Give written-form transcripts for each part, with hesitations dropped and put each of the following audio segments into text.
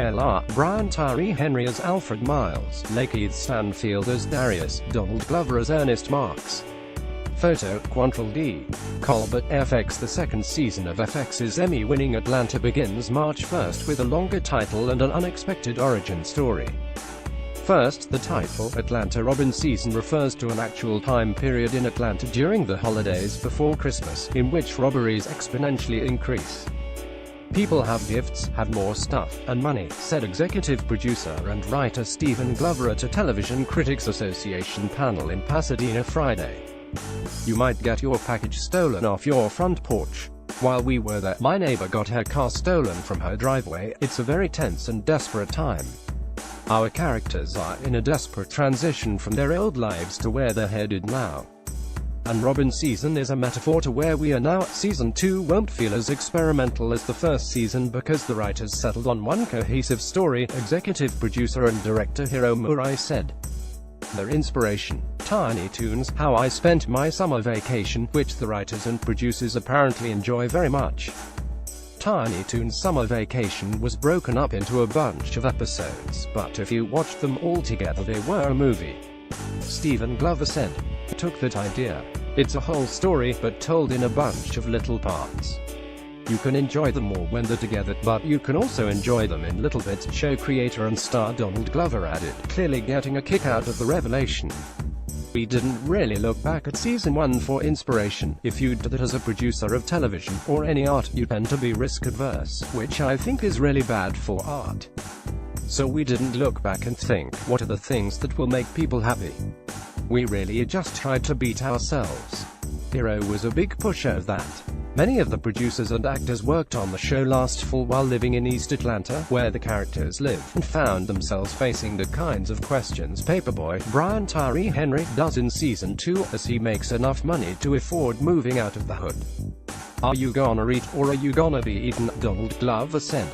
L.R. Brian Tyree Henry as Alfred Miles, Lakeith Stanfield as Darius, Donald Glover as Ernest Marks. Photo, Quantrell D. Colbert FX. The second season of FX's Emmy-winning Atlanta begins March 1st with a longer title and an unexpected origin story. First, the title, Atlanta Robbin season, refers to an actual time period in Atlanta during the holidays before Christmas, in which robberies exponentially increase. People have gifts, have more stuff, and money, said executive producer and writer Stephen Glover at a Television Critics Association panel in Pasadena Friday. You might get your package stolen off your front porch. While we were there, my neighbor got her car stolen from her driveway. It's a very tense and desperate time. Our characters are in a desperate transition from their old lives to where they're headed now. And Robbin season is a metaphor to where we are now. Season 2 won't feel as experimental as the first season because the writers settled on one cohesive story, executive producer and director Hiro Murai said. Their inspiration, Tiny Toons, How I Spent My Summer Vacation, which the writers and producers apparently enjoy very much. Tiny Toons' Summer Vacation was broken up into a bunch of episodes, but if you watched them all together they were a movie. Stephen Glover said. Took that idea. It's a whole story, but told in a bunch of little parts. You can enjoy them all when they're together, but you can also enjoy them in little bits, show creator and star Donald Glover added, clearly getting a kick out of the revelation. We didn't really look back at season 1 for inspiration. If you do that as a producer of television, or any art, you tend to be risk-averse, which I think is really bad for art. So we didn't look back and think, what are the things that will make people happy? We really just tried to beat ourselves. Hiro was a big pusher of that. Many of the producers and actors worked on the show last fall while living in East Atlanta, where the characters live, and found themselves facing the kinds of questions Paperboy, Brian Tyree Henry, does in season 2, as he makes enough money to afford moving out of the hood. Are you gonna eat, or are you gonna be eaten? Donald Glover said.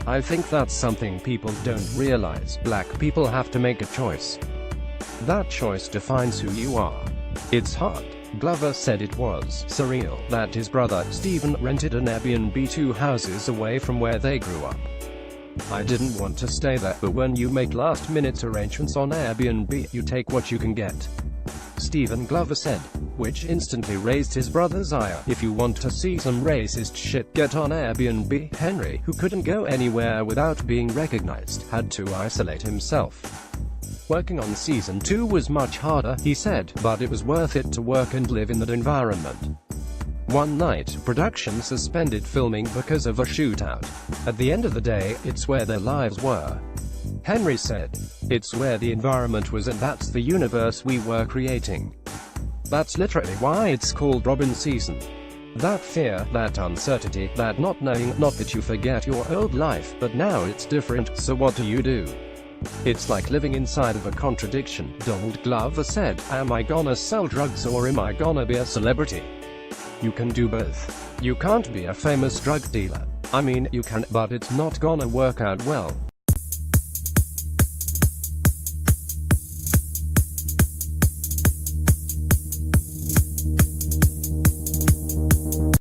I think that's something people don't realize. Black people have to make a choice. That choice defines who you are. It's hard. Glover said it was surreal that his brother, Stephen, rented an Airbnb 2 houses away from where they grew up. I didn't want to stay there, but when you make last-minute arrangements on Airbnb, you take what you can get. Stephen Glover said, which instantly raised his brother's ire. If you want to see some racist shit, get on Airbnb. Henry, who couldn't go anywhere without being recognized, had to isolate himself. Working on season 2 was much harder, he said, but it was worth it to work and live in that environment. One night, production suspended filming because of a shootout. At the end of the day, it's where their lives were. Henry said. It's where the environment was, and that's the universe we were creating. That's literally why it's called Robbin season. That fear, that uncertainty, that not knowing, not that you forget your old life, but now it's different, so what do? It's like living inside of a contradiction, Donald Glover said. Am I gonna sell drugs or am I gonna be a celebrity? You can do both. You can't be a famous drug dealer. I mean, you can, but it's not gonna work out well.